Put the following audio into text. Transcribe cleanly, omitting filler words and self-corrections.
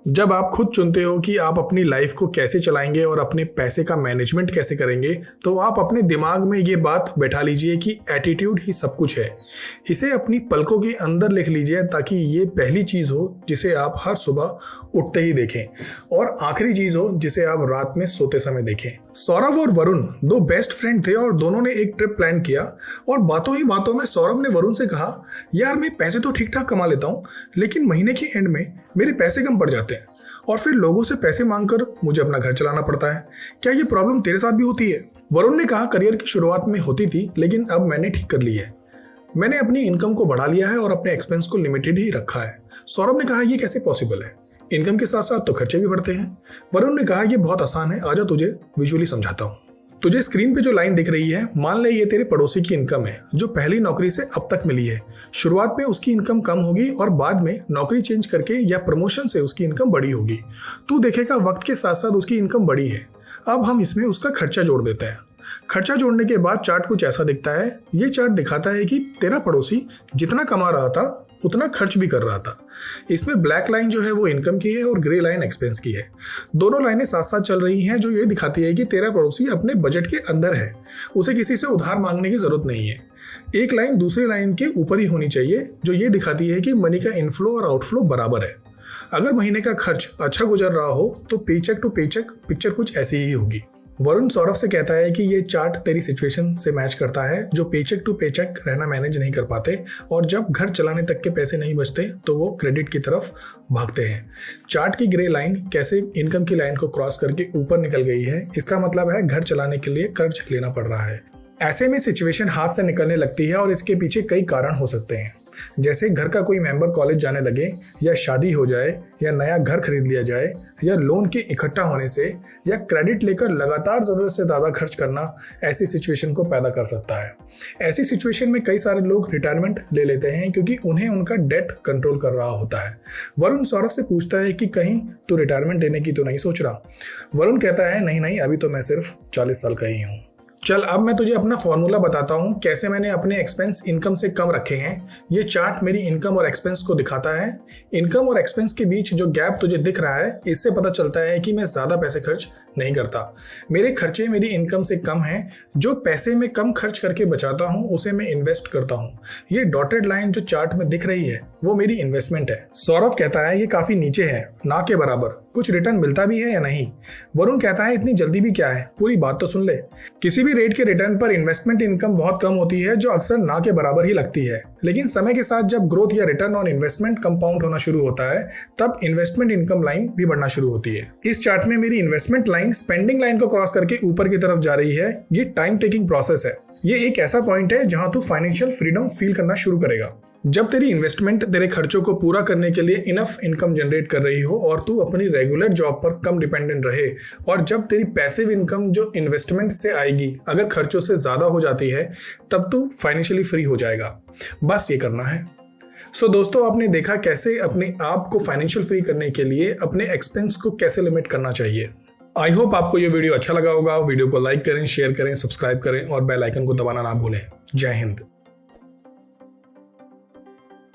जब आप खुद चुनते हो कि आप अपनी लाइफ को कैसे चलाएंगे और अपने पैसे का मैनेजमेंट कैसे करेंगे, तो आप अपने दिमाग में ये बात बैठा लीजिए कि एटीट्यूड ही सब कुछ है। इसे अपनी पलकों के अंदर लिख लीजिए ताकि ये पहली चीज़ हो जिसे आप हर सुबह उठते ही देखें और आखिरी चीज़ हो जिसे आप रात में सोते समय देखें। सौरभ और वरुण दो बेस्ट फ्रेंड थे और दोनों ने एक ट्रिप प्लान किया और बातों ही बातों में सौरभ ने वरुण से कहा, यार मैं पैसे तो ठीक ठाक कमा लेता हूँ, लेकिन महीने के एंड में मेरे पैसे कम पड़ जाते हैं और फिर लोगों से पैसे मांगकर मुझे अपना घर चलाना पड़ता है। क्या ये प्रॉब्लम तेरे साथ भी होती है? वरुण ने कहा, करियर की शुरुआत में होती थी, लेकिन अब मैंने ठीक कर ली है। मैंने अपनी इनकम को बढ़ा लिया है और अपने एक्सपेंस को लिमिटेड ही रखा है। सौरभ ने कहा, ये कैसे पॉसिबल है? इनकम के साथ साथ तो खर्चे भी बढ़ते हैं। वरुण ने कहा, ये बहुत आसान है, आजा तुझे विजुअली समझाता हूँ। तुझे स्क्रीन पे जो लाइन दिख रही है, मान ले ये तेरे पड़ोसी की इनकम है जो पहली नौकरी से अब तक मिली है। शुरुआत में उसकी इनकम कम होगी और बाद में नौकरी चेंज करके या प्रमोशन से उसकी इनकम बड़ी होगी। तू देखेगा वक्त के साथ साथ उसकी इनकम बड़ी है। अब हम इसमें उसका खर्चा जोड़ देते हैं। खर्चा जोड़ने के बाद चार्ट कुछ ऐसा दिखता है। ये चार्ट दिखाता है कि तेरा पड़ोसी जितना कमा रहा था उतना खर्च भी कर रहा था। इसमें ब्लैक लाइन जो है वो इनकम की है और ग्रे लाइन एक्सपेंस की है। दोनों लाइनें साथ साथ चल रही हैं जो ये दिखाती है कि तेरा पड़ोसी अपने बजट के अंदर है, उसे किसी से उधार मांगने की जरूरत नहीं है। एक लाइन दूसरी लाइन के ऊपर ही होनी चाहिए जो ये दिखाती है कि मनी का इनफ्लो और आउटफ्लो बराबर है। अगर महीने का खर्च अच्छा गुजर रहा हो तो पेचेक टू पेचेक पिक्चर कुछ ऐसी ही होगी। वरुण सौरभ से कहता है कि ये चार्ट तेरी सिचुएशन से मैच करता है, जो पेचेक टू पेचेक रहना मैनेज नहीं कर पाते और जब घर चलाने तक के पैसे नहीं बचते तो वो क्रेडिट की तरफ भागते हैं। चार्ट की ग्रे लाइन कैसे इनकम की लाइन को क्रॉस करके ऊपर निकल गई है, इसका मतलब है घर चलाने के लिए कर्ज लेना पड़ रहा है। ऐसे में सिचुएशन हाथ से निकलने लगती है और इसके पीछे कई कारण हो सकते हैं, जैसे घर का कोई मेंबर कॉलेज जाने लगे या शादी हो जाए या नया घर खरीद लिया जाए या लोन के इकट्ठा होने से या क्रेडिट लेकर लगातार ज़रूरत से ज़्यादा खर्च करना ऐसी सिचुएशन को पैदा कर सकता है। ऐसी सिचुएशन में कई सारे लोग रिटायरमेंट ले लेते हैं क्योंकि उन्हें उनका डेट कंट्रोल कर रहा होता है। वरुण सौरभ से पूछता है कि कहीं तू रिटायरमेंट लेने की तो नहीं सोच रहा? वरुण कहता है, नहीं, अभी तो मैं सिर्फ 40 साल का ही हूँ। चल अब मैं तुझे अपना फॉर्मूला बताता हूँ कैसे मैंने अपने एक्सपेंस इनकम से कम रखे हैं। ये चार्ट मेरी इनकम और एक्सपेंस को दिखाता है। इनकम और एक्सपेंस के बीच जो गैप तुझे दिख रहा है, इससे पता चलता है कि मैं ज़्यादा पैसे खर्च नहीं करता। मेरे खर्चे मेरी इनकम से कम हैं। जो पैसे मैं कम खर्च करके बचाता हूँ उसे मैं इन्वेस्ट करता हूँ। ये डॉटेड लाइन जो चार्ट में दिख रही है वो मेरी इन्वेस्टमेंट है। सौरभ कहता है, ये काफ़ी नीचे है, ना के बराबर। कुछ रिटर्न मिलता भी है या नहीं? वरुण कहता है, इतनी जल्दी भी क्या है, पूरी बात तो सुन ले। किसी भी रेट के रिटर्न पर इन्वेस्टमेंट इनकम बहुत कम होती है जो अक्सर ना के बराबर ही लगती है, लेकिन समय के साथ जब ग्रोथ या रिटर्न ऑन इन्वेस्टमेंट कंपाउंड होना शुरू होता है तब इन्वेस्टमेंट इनकम लाइन भी बढ़ना शुरू होती है। इस चार्ट में मेरी इन्वेस्टमेंट लाइन स्पेंडिंग लाइन को क्रॉस करके ऊपर की तरफ जा रही है। ये टाइम टेकिंग प्रोसेस है। ये एक ऐसा पॉइंट है जहां तू फाइनेंशियल फ्रीडम फील करना शुरू करेगा। जब तेरी इन्वेस्टमेंट तेरे खर्चों को पूरा करने के लिए इनफ इनकम जनरेट कर रही हो और तू अपनी रेगुलर जॉब पर कम डिपेंडेंट रहे, और जब तेरी पैसिव इनकम जो इन्वेस्टमेंट से आएगी अगर खर्चों से ज़्यादा हो जाती है, तब तू फाइनेंशियली फ्री हो जाएगा। बस ये करना है। सो दोस्तों, आपने देखा कैसे अपने आप को फाइनेंशियल फ्री करने के लिए अपने एक्सपेंस को कैसे लिमिट करना चाहिए। आई होप आपको ये वीडियो अच्छा लगा होगा। वीडियो को लाइक करें, शेयर करें, सब्सक्राइब करें और बेल आइकन को दबाना ना भूलें। जय हिंद।